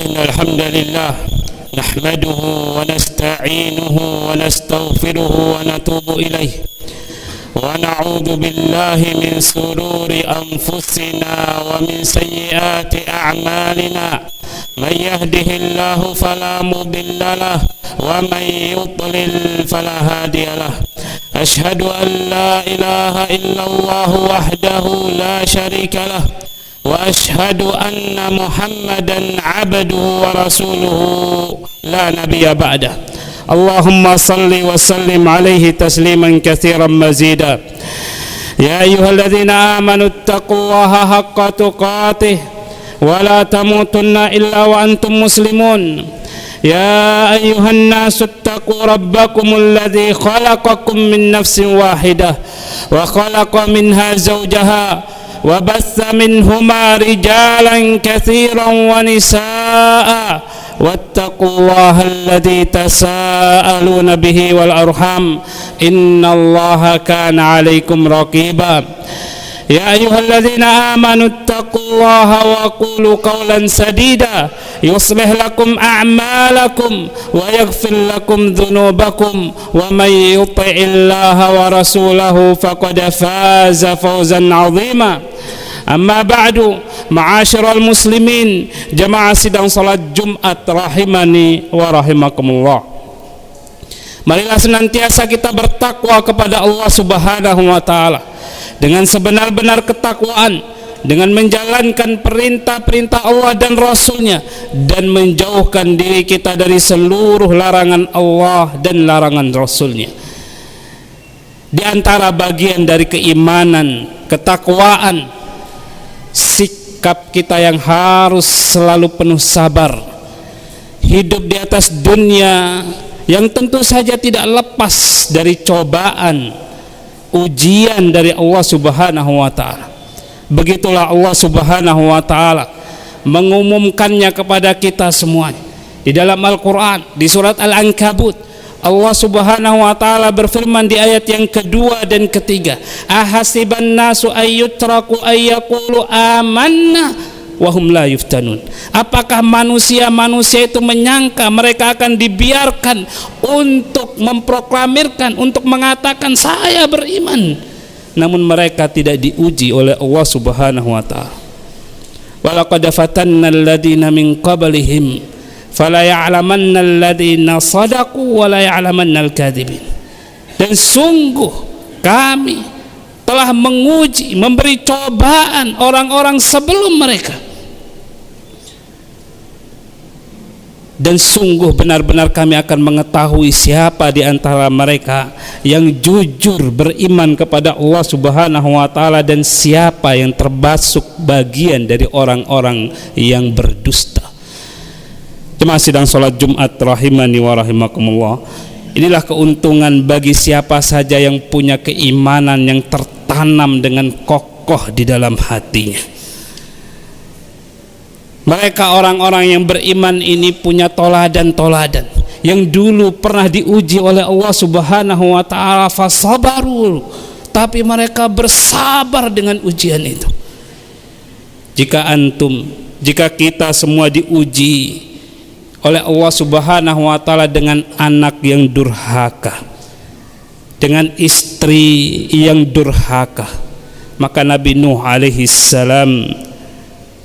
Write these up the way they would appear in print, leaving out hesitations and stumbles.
إن الحمد لله نحمده ونستعينه ونستغفره ونتوب إليه ونعوذ بالله من شرور أنفسنا ومن سيئات أعمالنا من يهده الله فلا مضل له ومن يضلل فلا هادي له أشهد أن لا إله إلا الله وحده لا شريك له وأشهد أن محمدا عبده ورسوله لا نبي بعده اللهم صل وسلم عليه تسليما كثيرا مزيدا يا أيها الذين آمنوا اتقوا الله حق تقاته ولا تموتن إلا وأنتم مسلمون يا أيها الناس اتقوا ربكم الذي خلقكم من نفس واحدة وخلق منها زوجها وبث منهما رجالا كثيرا ونساء واتقوا الله الذي تساءلون به والأرحام إن الله كان عليكم رقيبا يا أيها الذين آمنوا اتقوا الله وقولوا قولا سديدا يصلح لكم أعمالكم ويغفر لكم ذنوبكم ومن يطع الله ورسوله فقد فاز فوزا عظيما أما بعد معاشر المسلمين جماعة sidang salat Jumat rahimani wa rahimakumullah. Marilah senantiasa kita bertakwa kepada Allah Subhanahu wa taala dengan sebenar-benar ketakwaan, dengan menjalankan perintah-perintah Allah dan Rasulnya, dan menjauhkan diri kita dari seluruh larangan Allah dan larangan Rasulnya. Di antara bagian dari keimanan, ketakwaan, sikap kita yang harus selalu penuh sabar, hidup di atas dunia yang tentu saja tidak lepas dari cobaan, ujian dari Allah Subhanahu wa taala. Begitulah Allah Subhanahu wa taala mengumumkannya kepada kita semuanya. Di dalam Al-Qur'an di surat Al-Ankabut, Allah Subhanahu wa taala berfirman di ayat yang kedua dan ketiga, ahasiban nasu ayyutraku ayyaqulu amanna wa hum la yuftanun. Apakah manusia itu menyangka mereka akan dibiarkan untuk memproklamirkan, untuk mengatakan saya beriman, namun mereka tidak diuji oleh Allah Subhanahu wa taala. Walaqad fatanna alladziina min qablihim fala ya'lamanna alladziina shadaqu wa la ya'lamanna al-kadzibin. Dan sungguh kami telah menguji, memberi cobaan orang-orang sebelum mereka, dan sungguh benar-benar kami akan mengetahui siapa di antara mereka yang jujur beriman kepada Allah Subhanahu wa taala dan siapa yang termasuk bagian dari orang-orang yang berdusta. Jemaah sidang salat Jumat rahimani wa rahimakumullah. Inilah keuntungan bagi siapa saja yang punya keimanan yang tertanam dengan kokoh di dalam hatinya. Mereka orang-orang yang beriman ini punya toladan-toladan yang dulu pernah diuji oleh Allah Subhanahu wa taala, fasabaru, tapi mereka bersabar dengan ujian itu. Jika kita semua diuji oleh Allah Subhanahu wa taala dengan anak yang durhaka, dengan istri yang durhaka, maka Nabi Nuh alaihi salam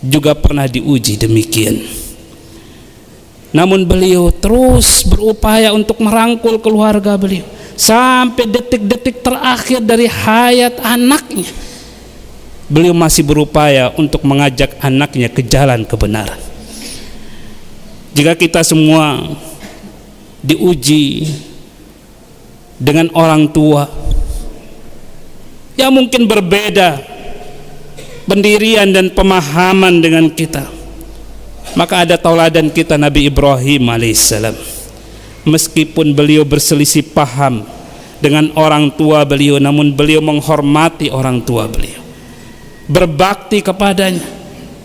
juga pernah diuji demikian. Namun beliau terus berupaya untuk merangkul keluarga beliau sampai detik-detik terakhir dari hayat anaknya. Beliau masih berupaya untuk mengajak anaknya ke jalan kebenaran. Jika kita semua diuji dengan orang tua yang mungkin berbeda pendirian dan pemahaman dengan kita, maka ada tauladan kita Nabi Ibrahim alaihissalam. Meskipun beliau berselisih paham dengan orang tua beliau, namun beliau menghormati orang tua beliau, berbakti kepadanya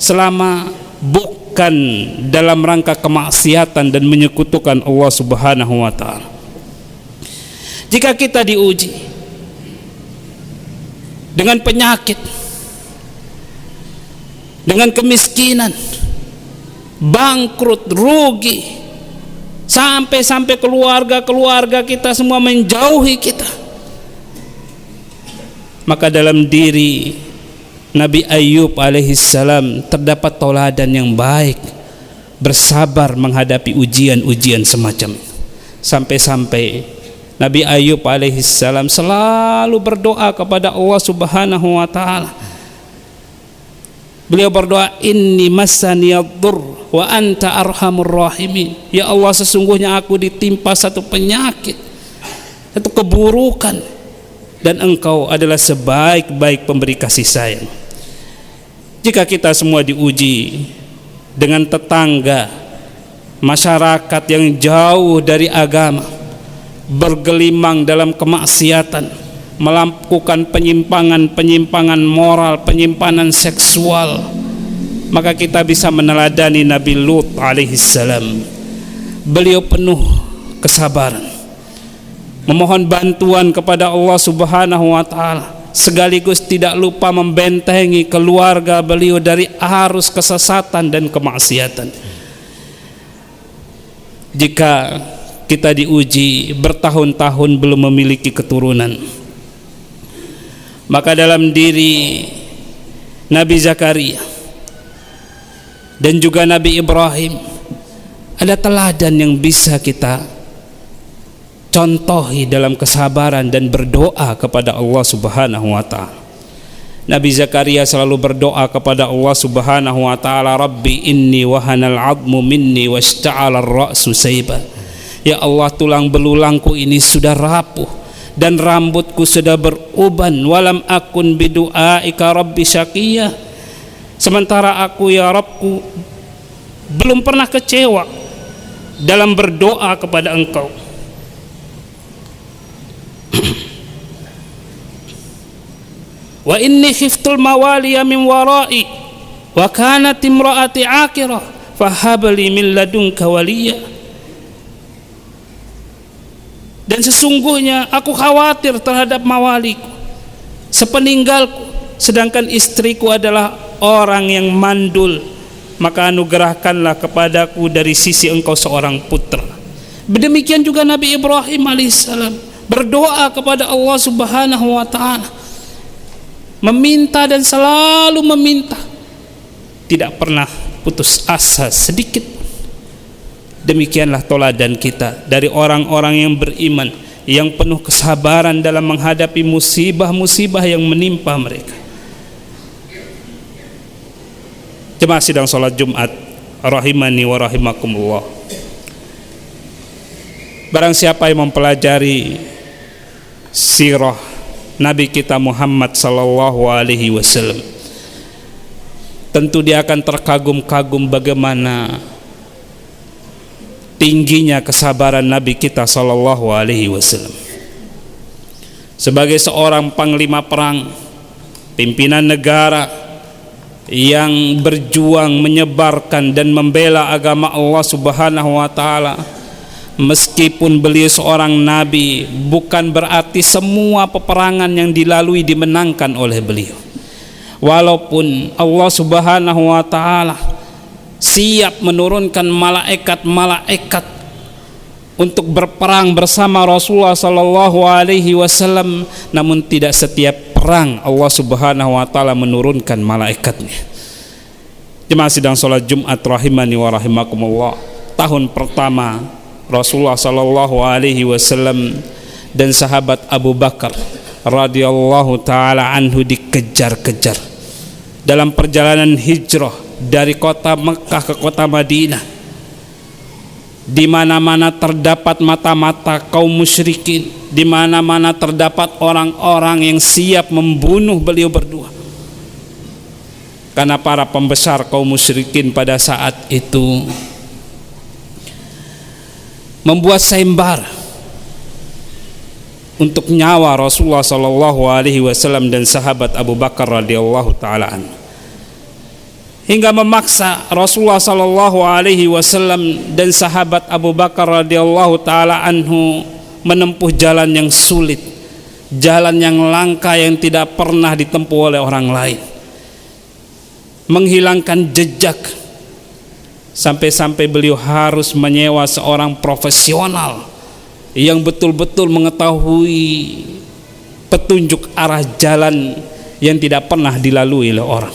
selama bukan dalam rangka kemaksiatan dan menyekutukan Allah Subhanahu wa taala. Jika kita diuji dengan penyakit, dengan kemiskinan, bangkrut, rugi, sampai keluarga kita semua menjauhi kita. Maka dalam diri Nabi Ayub alaihissalam terdapat tauladan yang baik, bersabar menghadapi ujian-ujian semacam itu. Sampai-sampai Nabi Ayub alaihissalam selalu berdoa kepada Allah Subhanahu wa ta'ala. Beliau berdoa, inni massaniyaddur wa anta arhamur rahimin. Ya Allah, sesungguhnya aku ditimpa satu penyakit, satu keburukan, dan Engkau adalah sebaik-baik pemberi kasih sayang. Jika kita semua diuji dengan tetangga, masyarakat yang jauh dari agama, bergelimang dalam kemaksiatan, melakukan penyimpangan moral, penyimpangan seksual, maka kita bisa meneladani Nabi Lut alaihissalam. Beliau penuh kesabaran, memohon bantuan kepada Allah Subhanahu wa ta'ala, sekaligus tidak lupa membentengi keluarga beliau dari arus kesesatan dan kemaksiatan. Jika kita diuji bertahun-tahun belum memiliki keturunan, maka dalam diri Nabi Zakaria dan juga Nabi Ibrahim ada teladan yang bisa kita contohi dalam kesabaran dan berdoa kepada Allah Subhanahu wa ta'ala. Nabi Zakaria selalu berdoa kepada Allah Subhanahu wa ta'ala, Rabbi inni wahanal 'azmu minni washta'ala ar-ra'su sayban. Ya Allah, tulang belulangku ini sudah rapuh dan rambutku sudah beruban. Walam akun bidu'aika rabbi syaqiyah. Sementara aku ya Rabbku belum pernah kecewa dalam berdoa kepada Engkau. Wa inni khiftul mawaliya min wara'i wa kanat imra'ati 'aqirah fahabli min ladunka waliyya. Dan sesungguhnya aku khawatir terhadap mawaliku, sepeninggalku, sedangkan istriku adalah orang yang mandul, maka anugerahkanlah kepadaku dari sisi Engkau seorang putra. Demikian juga Nabi Ibrahim alaihissalam berdoa kepada Allah Subhanahu wa ta'ala, meminta dan selalu meminta, tidak pernah putus asa sedikit. Demikianlah teladan kita dari orang-orang yang beriman, yang penuh kesabaran dalam menghadapi musibah-musibah yang menimpa mereka. Jemaah sidang salat Jumat rahimani wa rahimakumullah. Barang siapa yang mempelajari sirah Nabi kita Muhammad sallallahu alaihi wasallam, tentu dia akan terkagum-kagum bagaimana tingginya kesabaran Nabi kita sallallahu alaihi wasallam. Sebagai seorang panglima perang, pimpinan negara yang berjuang menyebarkan dan membela agama Allah Subhanahu wa ta'ala, meskipun beliau seorang nabi, bukan berarti semua peperangan yang dilalui dimenangkan oleh beliau. Walaupun Allah Subhanahu wa ta'ala siap menurunkan malaikat-malaikat untuk berperang bersama Rasulullah sallallahu alaihi wasallam, namun tidak setiap perang Allah Subhanahu wa taala menurunkan malaikatnya. Jemaah sidang salat Jumat rahimani wa rahimakumullah. Tahun pertama Rasulullah sallallahu alaihi wasallam dan sahabat Abu Bakar radhiyallahu taala anhu dikejar-kejar dalam perjalanan hijrah dari kota Mekah ke kota Madinah. Di mana-mana terdapat mata-mata kaum musyrikin, di mana-mana terdapat orang-orang yang siap membunuh beliau berdua. Karena para pembesar kaum musyrikin pada saat itu membuat sayembara untuk nyawa Rasulullah sallallahu alaihi wasallam dan sahabat Abu Bakar radhiyallahu taala anhu, hingga memaksa Rasulullah sallallahu alaihi wasallam dan sahabat Abu Bakar radhiyallahu taala anhu menempuh jalan yang sulit, jalan yang langka yang tidak pernah ditempuh oleh orang lain, menghilangkan jejak Sampai-sampai beliau harus menyewa seorang profesional yang betul-betul mengetahui petunjuk arah jalan yang tidak pernah dilalui oleh orang.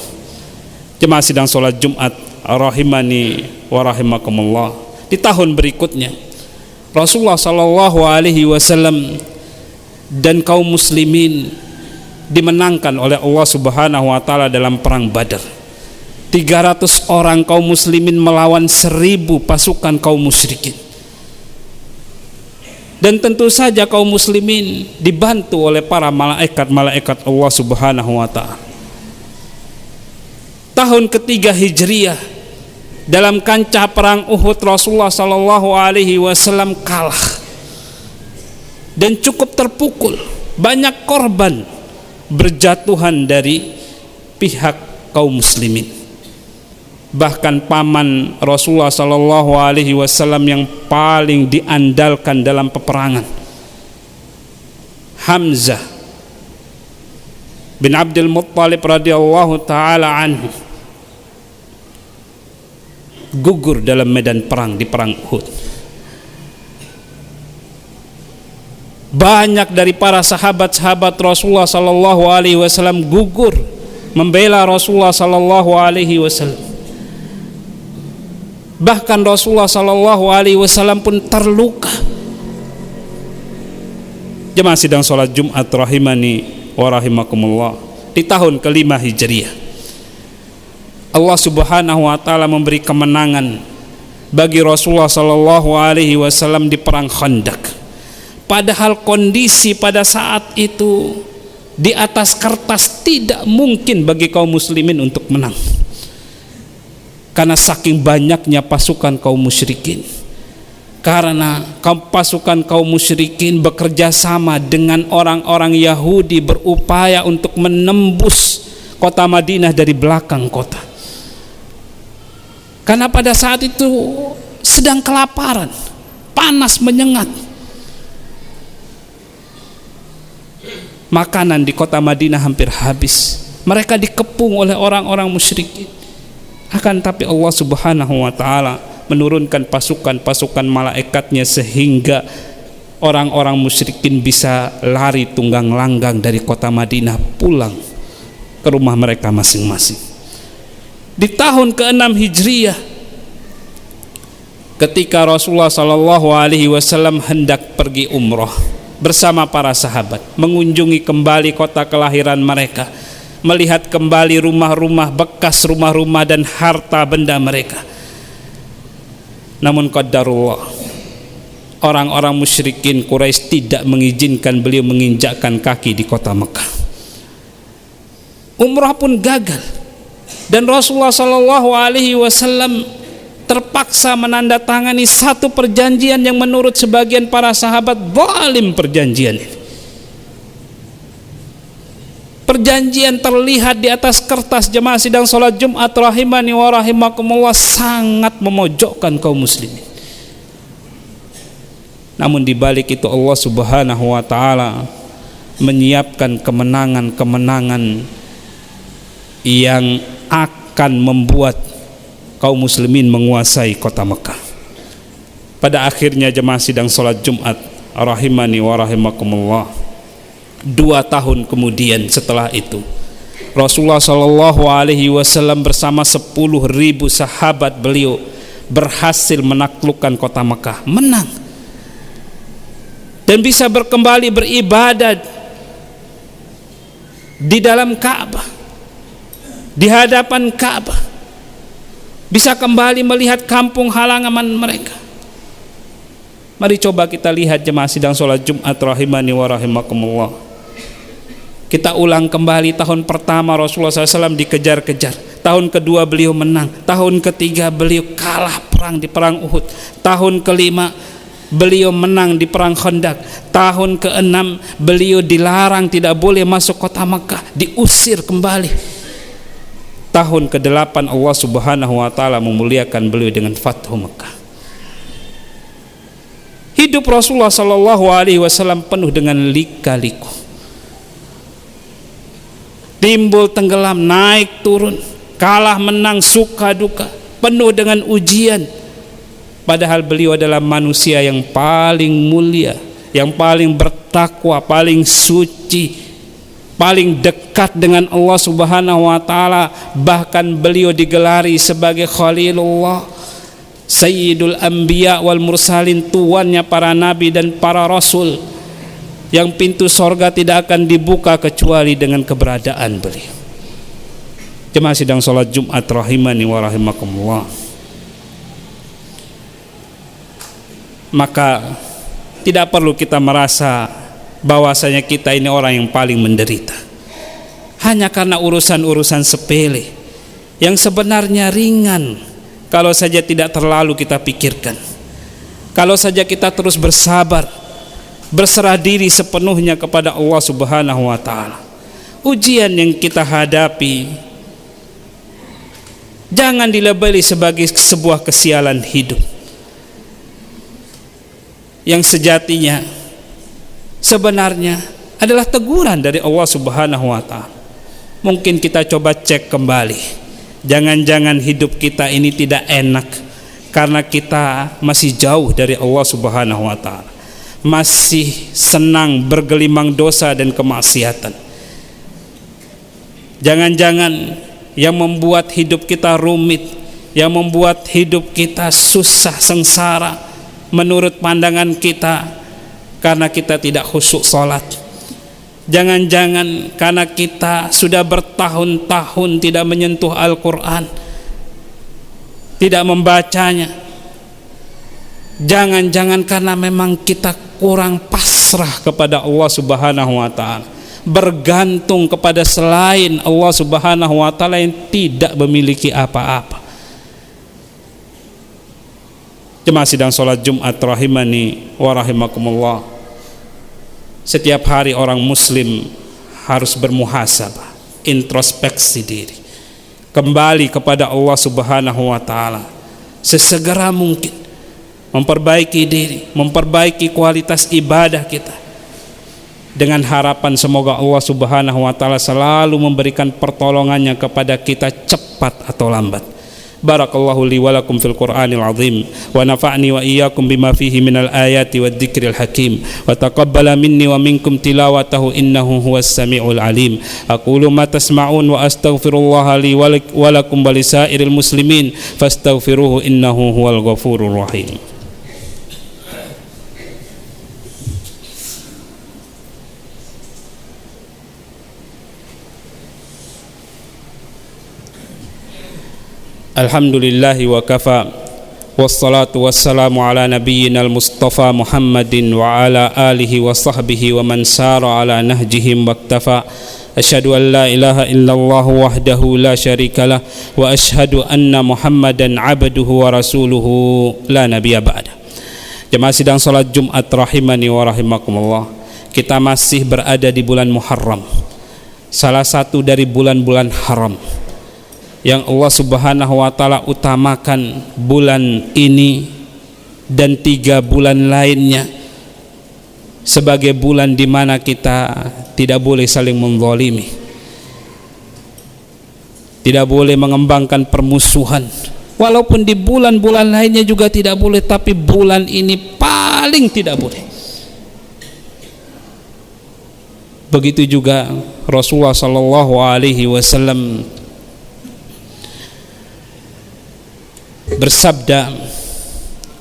Jemaah sidang sholat Jumat rahimani wa rahimakumullah. Di tahun berikutnya Rasulullah sallallahu alaihi wasallam dan kaum muslimin dimenangkan oleh Allah Subhanahu wa taala dalam perang Badar. 300 orang kaum muslimin melawan 1000 pasukan kaum musyrikin. Dan tentu saja kaum muslimin dibantu oleh para malaikat-malaikat Allah Subhanahu wa taala. Tahun ketiga Hijriah, dalam kancah perang Uhud Rasulullah sallallahu alaihi wasallam kalah dan cukup terpukul. Banyak korban berjatuhan dari pihak kaum muslimin. Bahkan paman Rasulullah sallallahu alaihi wasallam yang paling diandalkan dalam peperangan, Hamzah bin Abdul Muttalib radhiyallahu taala anhu, gugur dalam medan perang di perang Uhud. Banyak dari para sahabat-sahabat Rasulullah sallallahu alaihi wasallam gugur membela Rasulullah sallallahu alaihi wasallam. Bahkan Rasulullah sallallahu alaihi wasallam pun terluka. Jemaah sidang salat Jumat rahimani wa rahimakumullah. Di tahun kelima Hijriah, Allah Subhanahu wa taala memberi kemenangan bagi Rasulullah sallallahu alaihi wasallam di perang Khandaq. Padahal kondisi pada saat itu di atas kertas tidak mungkin bagi kaum muslimin untuk menang. Karena saking banyaknya pasukan kaum musyrikin. Karena pasukan kaum musyrikin bekerja sama dengan orang-orang Yahudi berupaya untuk menembus kota Madinah dari belakang kota. Karena pada saat itu sedang kelaparan, panas menyengat. Makanan di kota Madinah hampir habis. Mereka dikepung oleh orang-orang musyrikin. Akan tapi Allah Subhanahu wa taala menurunkan pasukan-pasukan malaikatnya sehingga orang-orang musyrikin bisa lari tunggang langgang dari kota Madinah pulang ke rumah mereka masing-masing. Di tahun ke-6 Hijriah, ketika Rasulullah sallallahu alaihi wasallam hendak pergi umroh bersama para sahabat, mengunjungi kembali kota kelahiran mereka, melihat kembali rumah-rumah bekas, rumah-rumah dan harta benda mereka. Namun qadarullah, orang-orang musyrikin Quraisy tidak mengizinkan beliau menginjakkan kaki di kota Mekah. Umrah pun gagal dan Rasulullah sallallahu alaihi wasallam terpaksa menandatangani satu perjanjian yang menurut sebagian para sahabat zalim perjanjian ini. Perjanjian terlihat di atas kertas, jemaah sidang salat Jumat rahimani wa rahimakumullah, sangat memojokkan kaum muslimin. Namun di balik itu Allah Subhanahu wa taala menyiapkan kemenangan-kemenangan yang akan membuat kaum muslimin menguasai kota Mekah. Pada akhirnya jemaah sidang salat Jumat rahimani wa rahimakumullah, 2 tahun kemudian setelah itu Rasulullah sallallahu alaihi wasallam bersama 10.000 sahabat beliau berhasil menaklukkan kota Mekah, menang dan bisa kembali beribadat di dalam Ka'bah, di hadapan Ka'bah, bisa kembali melihat kampung halaman mereka. Mari coba kita lihat jemaah sidang salat Jumat rahimani wa rahimakumullah. Kita ulang kembali, tahun pertama Rasulullah SAW dikejar-kejar, tahun kedua beliau menang, tahun ketiga beliau kalah perang di perang Uhud, tahun kelima beliau menang di perang Khandaq, tahun keenam beliau dilarang tidak boleh masuk kota Mekah, diusir kembali, tahun ke-8 Allah Subhanahu wa taala memuliakan beliau dengan Fathu Mekah. Hidup Rasulullah sallallahu alaihi wasallam penuh dengan lika-liku. Timbul tenggelam, naik turun, kalah menang, suka duka. penuh dengan ujian. Padahal beliau adalah manusia yang paling mulia, yang paling bertakwa, paling suci, paling dekat dengan Allah Subhanahu wa taala. Bahkan beliau digelari sebagai Khalilullah, Sayyidul Anbiya wal Mursalin, tuannya para nabi dan para rasul, yang pintu sorga tidak akan dibuka kecuali dengan keberadaan beliau. Jemaah sidang salat Jumat rahimani wa rahimakumullah. Maka tidak perlu kita merasa bahwasanya kita ini orang yang paling menderita hanya karena urusan-urusan sepele yang sebenarnya ringan kalau saja tidak terlalu kita pikirkan, kalau saja kita terus bersabar, berserah diri sepenuhnya kepada Allah Subhanahu wa taala. Ujian yang kita hadapi jangan dilabeli sebagai sebuah kesialan hidup, yang sejatinya sebenarnya adalah teguran dari Allah Subhanahu wa taala. Mungkin kita coba cek kembali, jangan-jangan hidup kita ini tidak enak karena kita masih jauh dari Allah Subhanahu wa taala, masih senang bergelimang dosa dan kemaksiatan. Jangan-jangan yang membuat hidup kita rumit, yang membuat hidup kita susah, sengsara menurut pandangan kita, karena kita tidak khusyuk salat. Jangan-jangan karena kita sudah bertahun-tahun tidak menyentuh Al-Quran, tidak membacanya. Jangan-jangan karena memang kita kurang pasrah kepada Allah Subhanahu wa taala, bergantung kepada selain Allah Subhanahu wa taala yang tidak memiliki apa-apa. Jemaah sidang salat Jumat rahimani wa rahimakumullah. Setiap hari orang muslim harus bermuhasabah, introspeksi diri, kembali kepada Allah Subhanahu wa taala sesegera mungkin, memperbaiki diri, memperbaiki kualitas ibadah kita, dengan harapan semoga Allah Subhanahu wa taala selalu memberikan pertolongannya kepada kita cepat atau lambat. Barakallahu li wa lakum fil Qur'anil azim wa nafa'ni wa iyyakum bima fihi minal ayati wad dzikril hakim wa taqabbala minni wa minkum tilawatahu innahu huwas samiul alim. Aqulu ma tasma'un wa astaghfirullaha li wa lakum wa lisairil muslimin fastaghfiruhu innahu huwal ghafurur rahim. Alhamdulillahi wa kafa, wassalatu wassalamu ala nabiyyinal mustafa Muhammadin wa ala alihi wa sahbihi wa man sara ala nahjihim waktafa. Asyhadu an la ilaha illallah wahdahu la syarikalah wa asyhadu anna Muhammadan abduhu wa rasuluhu la nabiyya ba'da. Jemaah sidang salat Jumat rahimani wa rahimakumullah. Kita masih berada di bulan Muharram, salah satu dari bulan-bulan haram yang Allah Subhanahu wa taala utamakan bulan ini dan 3 bulan lainnya sebagai bulan di mana kita tidak boleh saling menzalimi, tidak boleh mengembangkan permusuhan. Walaupun di bulan-bulan lainnya juga tidak boleh, tapi bulan ini paling tidak boleh. Begitu juga Rasulullah sallallahu alaihi wasallam bersabda,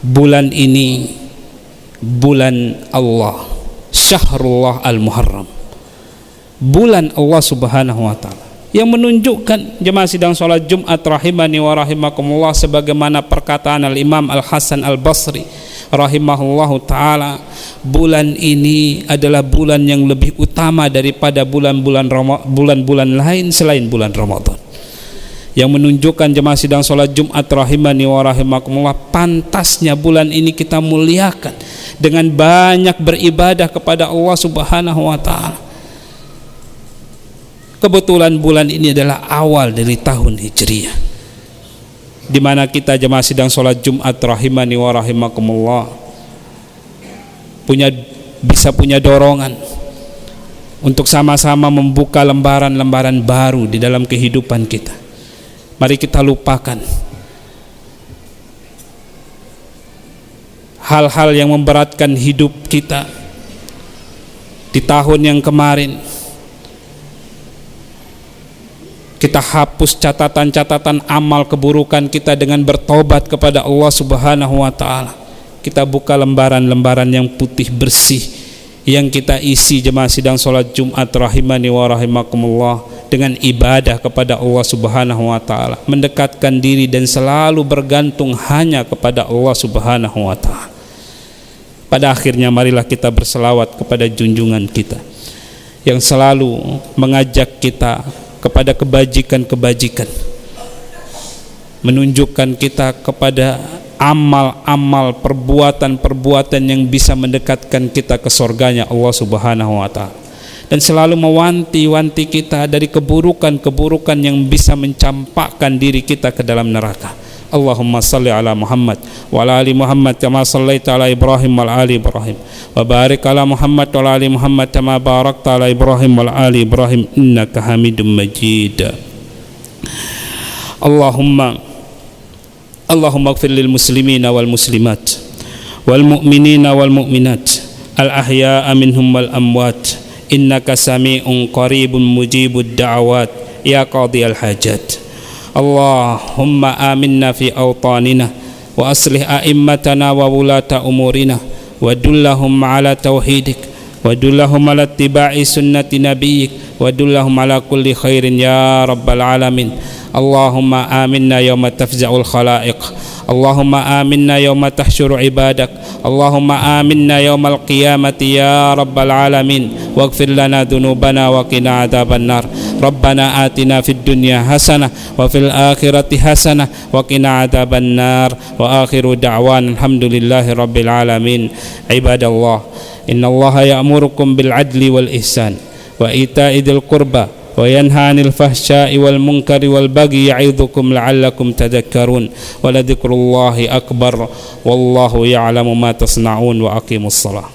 bulan ini bulan Allah, syahrullah al-muharram, bulan Allah Subhanahu wa taala, yang menunjukkan jemaah sidang salat Jumat rahimani wa rahimakumullah, sebagaimana perkataan al-Imam Al-Hasan Al-Basri rahimahullahu taala, bulan ini adalah bulan yang lebih utama daripada bulan-bulan lain selain bulan Ramadan, yang menunjukkan jemaah sidang salat Jumat rahimani wa rahimakumullah, pantasnya bulan ini kita muliakan dengan banyak beribadah kepada Allah Subhanahu wa taala. Kebetulan bulan ini adalah awal dari tahun Hijriah, di mana kita jemaah sidang salat Jumat rahimani wa rahimakumullah bisa punya dorongan untuk sama-sama membuka lembaran-lembaran baru di dalam kehidupan kita. Mari kita lupakan hal-hal yang memberatkan hidup kita di tahun yang kemarin. Kita hapus catatan-catatan amal keburukan kita dengan bertobat kepada Allah Subhanahu wa taala. Kita buka lembaran-lembaran yang putih bersih yang kita isi jemaah sidang salat Jumat rahimani wa rahimakumullah dengan ibadah kepada Allah Subhanahu wa taala, mendekatkan diri dan selalu bergantung hanya kepada Allah Subhanahu wa taala. Pada akhirnya marilah kita berselawat kepada junjungan kita yang selalu mengajak kita kepada kebajikan-kebajikan, menunjukkan kita kepada amal-amal, perbuatan-perbuatan yang bisa mendekatkan kita ke surganya Allah Subhanahu wa taala, dan selalu mewanti-wanti kita dari keburukan-keburukan yang bisa mencampakkan diri kita ke dalam neraka. Allahumma salli ala Muhammad wa ala ali Muhammad kama sallaita ala Ibrahim wa ala ali Ibrahim wa barik ala Muhammad wa ala ali Muhammad kama barakta ala Ibrahim wa ala ali Ibrahim innaka Hamidum Majid. Allahumma ighfir lil muslimina wal muslimat wal mu'minina wal mu'minat al ahya'a minhum wal amwat innaka sami'un qaribun mujibud da'awat ya qadiyal hajat. Allahumma aminna fi awtanina wa aslih a'immatana wa wulata umurina wa dullahum ala tauhidik wa dullahum ala ittiba'i sunnati nabiyyik wa dullahum ala kulli khairin ya rabbal alamin. Allahumma aminna yawma tafza'ul khalaiq, Allahumma aminna yawma tahsyuru ibadak, Allahumma aminna yawmal qiyamati ya rabbal alamin. Waghfir lana dhunubana wa qina adzaban nar. Rabbana atina fid dunya hasanah wa fil akhirati hasanah wa qina adzaban nar. Wa akhiru da'wan alhamdulillahi rabbil alamin. Ibadallah, innallaha ya'murukum bil adli wal ihsan wa ita'i dzil qurba wa yanha 'anil fahsya'i wal munkari wal bagyi ya'idzukum la'allakum tadhakkarun. Wa la dzikrullahi akbar wallahu ya'lamu ma tasna'un wa aqimus shalah.